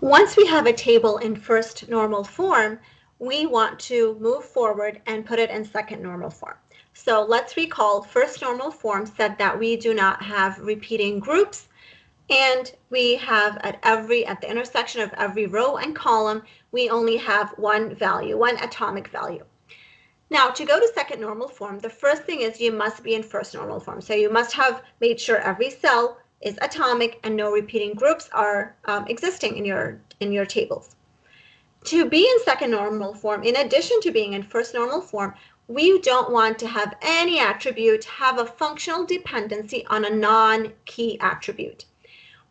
Once we have a table in first normal form, we want to move forward and put it in second normal form. So let's recall first normal form said that we do not have repeating groups, and we have at the intersection of every row and column, we only have one value, one atomic value. Now, to go to second normal form, the first thing is you must be in first normal form. So you must have made sure every cell is atomic and no repeating groups are existing in your tables. To be in second normal form, in addition to being in first normal form, we don't want to have any attribute have a functional dependency on a non-key attribute.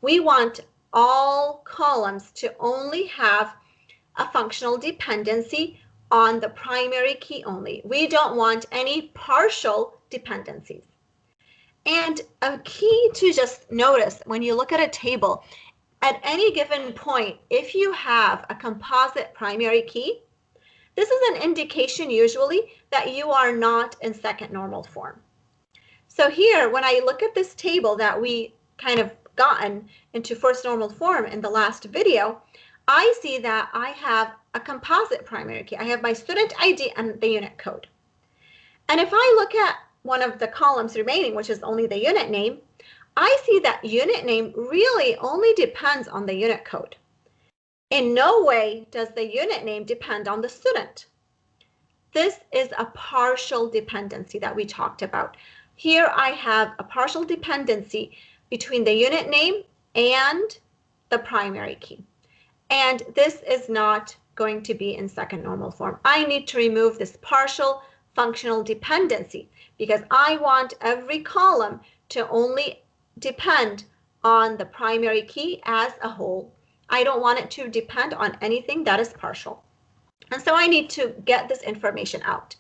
We want all columns to only have a functional dependency on the primary key only. We don't want any partial dependencies. And a key to just notice when you look at a table, at any given point, if you have a composite primary key, this is an indication usually that you are not in second normal form. So here, when I look at this table that we kind of gotten into first normal form in the last video, I see that I have a composite primary key. I have my student ID and the unit code. And if I look at one of the columns remaining, which is only the unit name, I see that unit name really only depends on the unit code. In no way does the unit name depend on the student. This is a partial dependency that we talked about. Here I have a partial dependency between the unit name and the primary key. And this is not going to be in second normal form. I need to remove this partial functional dependency because I want every column to only depend on the primary key as a whole. I don't want it to depend on anything that is partial. And so I need to get this information out.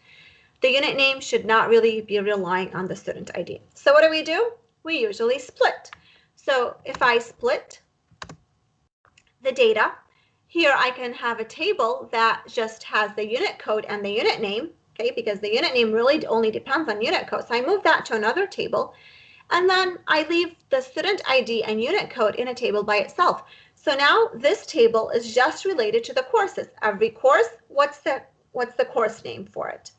The unit name should not really be relying on the student ID. So what do? We usually split. So if I split the data, here I can have a table that just has the unit code and the unit name, okay, because the unit name really only depends on unit code. So I move that to another table, and then I leave the student ID and unit code in a table by itself. So now this table is just related to the courses. Every course, what's the course name for it?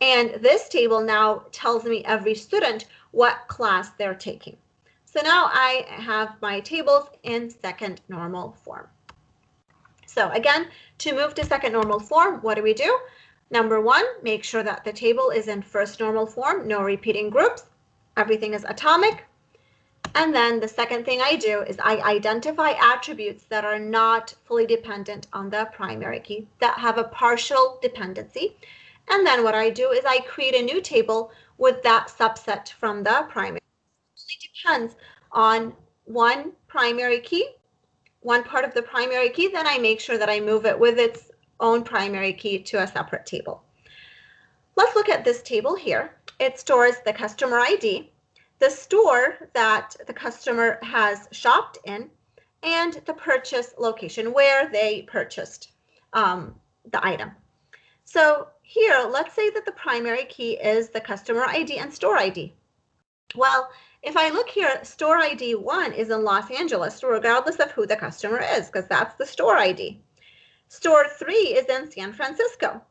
And this table now tells me every student what class they're taking. So now I have my tables in second normal form. So again, to move to second normal form, what do? Number one, make sure that the table is in first normal form, no repeating groups, everything is atomic. And then the second thing I do is I identify attributes that are not fully dependent on the primary key, that have a partial dependency. And then what I do is I create a new table with that subset from the primary. It really depends on one primary key, one part of the primary key, then I make sure that I move it with its own primary key to a separate table. Let's look at this table here. It stores the customer ID, the store that the customer has shopped in, and the purchase location where they purchased the item. So here, let's say that the primary key is the customer ID and store ID. Well, if I look here, store ID 1 is in Los Angeles, regardless of who the customer is, because that's the store ID. Store 3 is in San Francisco.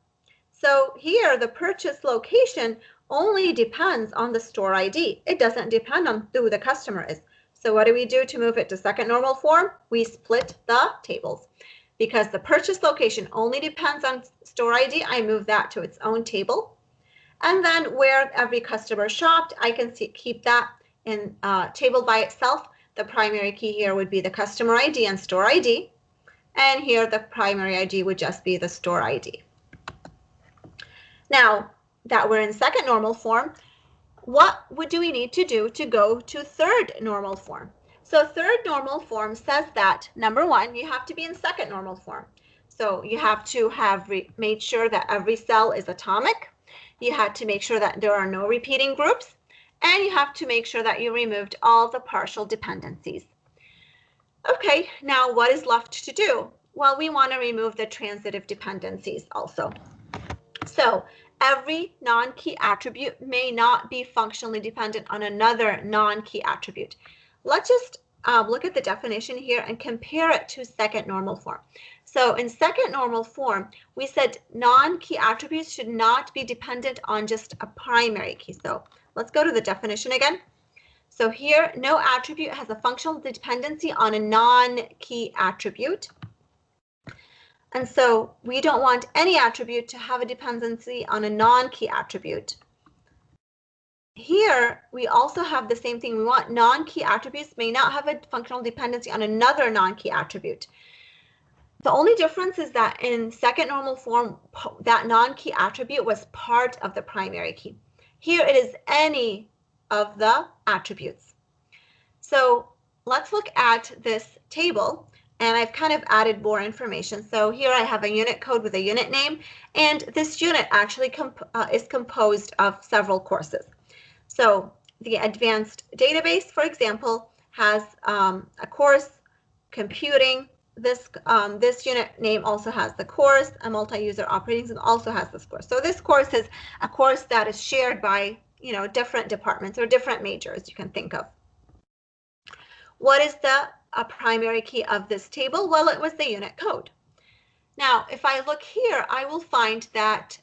So here, the purchase location only depends on the store ID. It doesn't depend on who the customer is. So what do to move it to second normal form? We split the tables. Because the purchase location only depends on store ID, I move that to its own table. And then where every customer shopped, I can keep that in a table by itself. The primary key here would be the customer ID and store ID. And here the primary ID would just be the store ID. Now that we're in second normal form, what do we need to do to go to third normal form? So third normal form says that, number one, you have to be in second normal form. So you have to have made sure that every cell is atomic. You had to make sure that there are no repeating groups. And you have to make sure that you removed all the partial dependencies. Okay, now what is left to do? Well, we want to remove the transitive dependencies also. So every non-key attribute may not be functionally dependent on another non-key attribute. Let's just look at the definition here and compare it to second normal form. So in second normal form, we said non-key attributes should not be dependent on just a primary key. So let's go to the definition again. So here, no attribute has a functional dependency on a non-key attribute. And so we don't want any attribute to have a dependency on a non-key attribute. Here, we also have the same thing. We want non-key attributes may not have a functional dependency on another non-key attribute. The only difference is that in second normal form, that non-key attribute was part of the primary key. Here it is any of the attributes. So let's look at this table, and I've kind of added more information. So here I have a unit code with a unit name, and this unit actually is composed of several courses. So the advanced database, for example, has a course, computing. This unit name also has the course. A multi-user operating system also has this course. So this course is a course that is shared by, different departments or different majors you can think of. What is the primary key of this table? Well, it was the unit code. Now, if I look here, I will find that,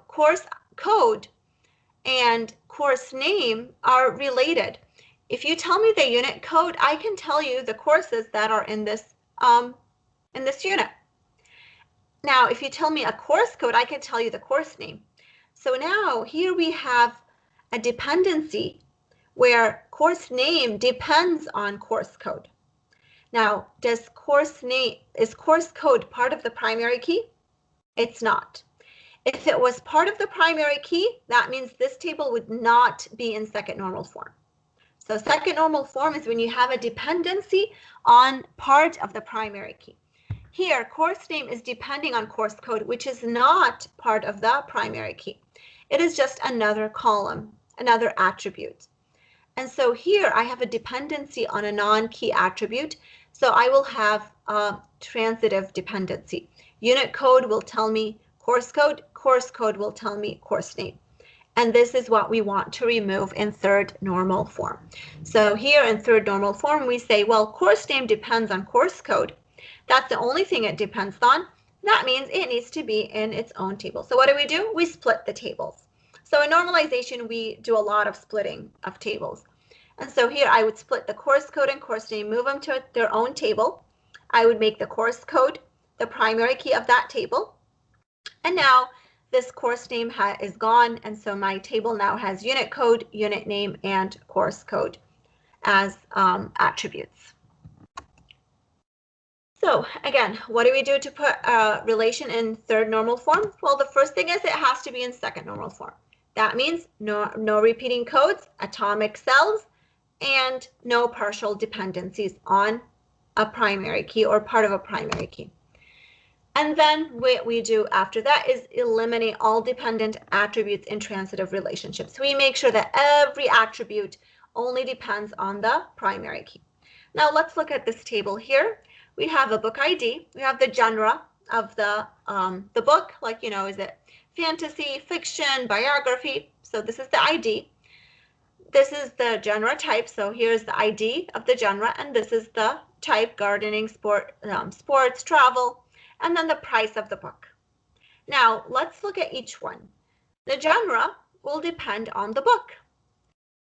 course code and course name are related. If you tell me the unit code, I can tell you the courses that are in this unit. Now, if you tell me a course code, I can tell you the course name. So now here we have a dependency where course name depends on course code. Now, is course code part of the primary key? It's not. If it was part of the primary key, that means this table would not be in second normal form. So second normal form is when you have a dependency on part of the primary key. Here, course name is depending on course code, which is not part of the primary key. It is just another column, another attribute. And so here I have a dependency on a non-key attribute. So I will have a transitive dependency. Unit code will tell me course code will tell me course name. And this is what we want to remove in third normal form. So here in third normal form, we say, well, course name depends on course code. That's the only thing it depends on. That means it needs to be in its own table. So what do? We split the tables. So in normalization, we do a lot of splitting of tables. And so here I would split the course code and course name, move them to their own table. I would make the course code the primary key of that table. And now this course name is gone, and so my table now has unit code, unit name, and course code as attributes. So again, what do we do to put a relation in third normal form? Well, the first thing is it has to be in second normal form. That means no repeating codes, atomic cells, and no partial dependencies on a primary key or part of a primary key. And then what we do after that is eliminate all dependent attributes in transitive relationships. We make sure that every attribute only depends on the primary key. Now let's look at this table here. We have a book ID. We have the genre of the book, like, is it fantasy, fiction, biography? So this is the ID. This is the genre type. So here's the ID of the genre, and this is the type: gardening, sports, travel, and then the price of the book. Now let's look at each one. The genre will depend on the book.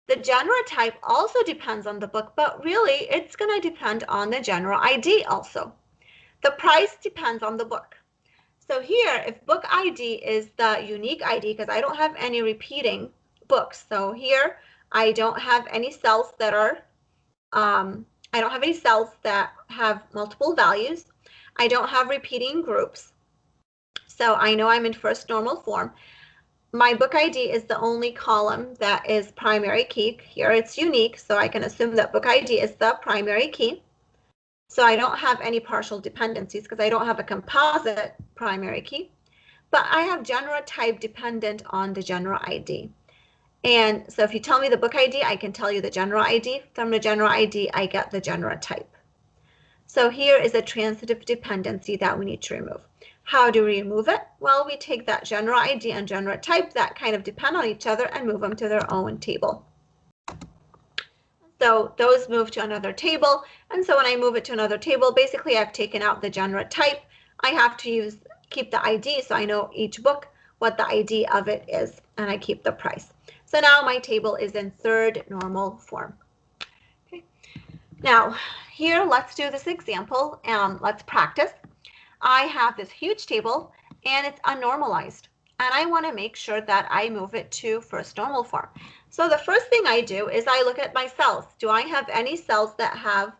The genre type also depends on the book, but really it's going to depend on the genre ID also. The price depends on the book. So here, if book ID is the unique ID, because I don't have any repeating books. So here I don't have any cells that are, I don't have any cells that have multiple values. I don't have repeating groups. So I know I'm in first normal form. My book ID is the only column that is primary key. Here it's unique, so I can assume that book ID is the primary key. So I don't have any partial dependencies because I don't have a composite primary key. But I have genre type dependent on the genre ID. And so if you tell me the book ID, I can tell you the genre ID. From the genre ID, I get the genre type. So here is a transitive dependency that we need to remove. How do we remove it? Well, we take that genre ID and genre type that kind of depend on each other and move them to their own table. So those move to another table. And so when I move it to another table, basically I've taken out the genre type. I have to keep the ID so I know each book what the ID of it is, and I keep the price. So now my table is in third normal form. Okay. Now here, let's do this example and let's practice. I have this huge table and it's unnormalized, and I want to make sure that I move it to first normal form. So the first thing I do is I look at my cells. Do I have any cells that have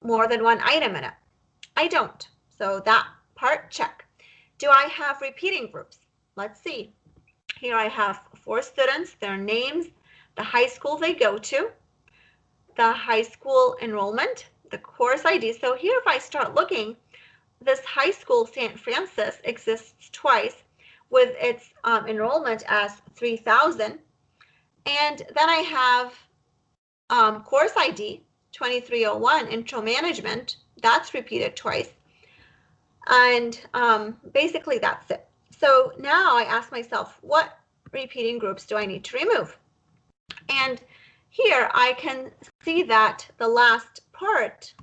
more than one item in it? I don't. So that part, check. Do I have repeating groups? Let's see. Here I have 4 students, their names, the high school they go to, the high school enrollment, the course ID. So here if I start looking, this high school, St. Francis, exists twice with its enrollment as 3,000. And then I have course ID 2301, Intro Management. That's repeated twice. And basically that's it. So now I ask myself, what repeating groups do I need to remove? And here I can see that the last part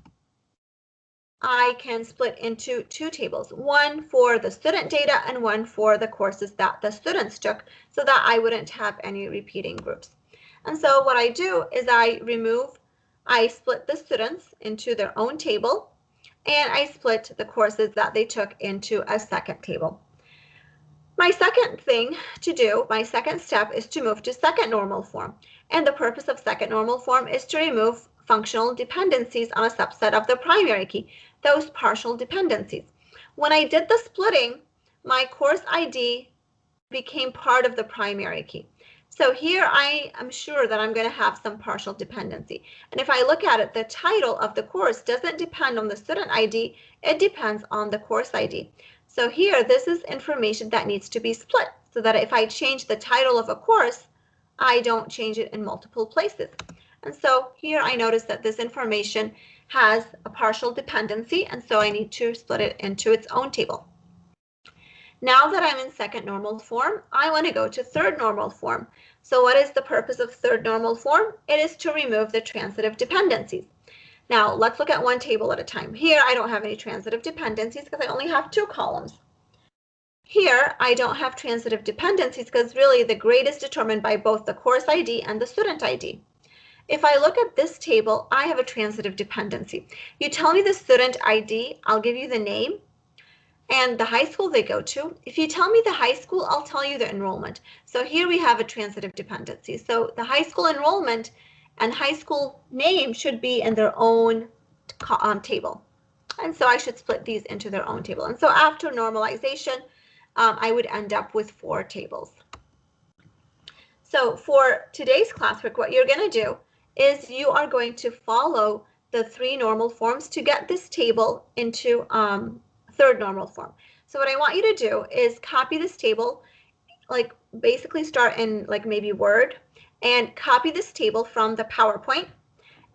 I can split into 2 tables, one for the student data and one for the courses that the students took, so that I wouldn't have any repeating groups. And so what I do is I split the students into their own table, and I split the courses that they took into a second table. My second thing to do, my second step, is to move to second normal form. And the purpose of second normal form is to remove functional dependencies on a subset of the primary key, those partial dependencies. When I did the splitting, my course ID became part of the primary key. So here I am sure that I'm going to have some partial dependency. And if I look at it, the title of the course doesn't depend on the student ID, it depends on the course ID. So here, this is information that needs to be split so that if I change the title of a course, I don't change it in multiple places. And so here I notice that this information has a partial dependency, and so I need to split it into its own table. Now that I'm in second normal form, I want to go to third normal form. So what is the purpose of third normal form? It is to remove the transitive dependencies. Now let's look at one table at a time. Here I don't have any transitive dependencies because I only have 2 columns. Here I don't have transitive dependencies because really the grade is determined by both the course ID and the student ID. If I look at this table, I have a transitive dependency. You tell me the student ID, I'll give you the name and the high school they go to. If you tell me the high school, I'll tell you the enrollment. So here we have a transitive dependency. So the high school enrollment and high school name should be in their own table. And so I should split these into their own table. And so after normalization, I would end up with 4 tables. So for today's classwork, what you're going to do is you are going to follow the 3 normal forms to get this table into third normal form. So what I want you to do is copy this table, like basically start in like maybe Word, and copy this table from the PowerPoint,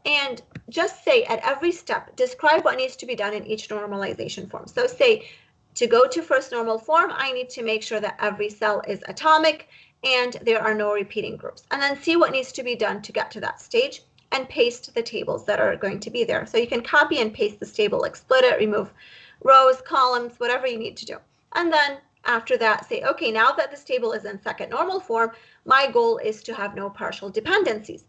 and just say at every step, describe what needs to be done in each normalization form. So say, to go to first normal form, I need to make sure that every cell is atomic and there are no repeating groups. And then see what needs to be done to get to that stage and paste the tables that are going to be there. So you can copy and paste this table, like split it, remove rows, columns, whatever you need to do. And then after that, say, okay, now that this table is in second normal form, my goal is to have no partial dependencies.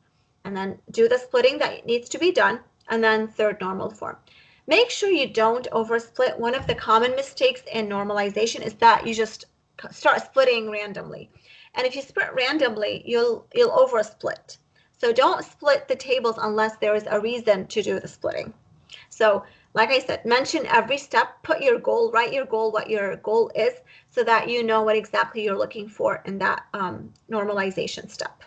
And then do the splitting that needs to be done, and then third normal form. Make sure you don't oversplit. One of the common mistakes in normalization is that you just start splitting randomly. And if you split randomly, you'll oversplit. So don't split the tables unless there is a reason to do the splitting. So like I said, mention every step, put your goal, write your goal, what your goal is, so that you know what exactly you're looking for in that normalization step.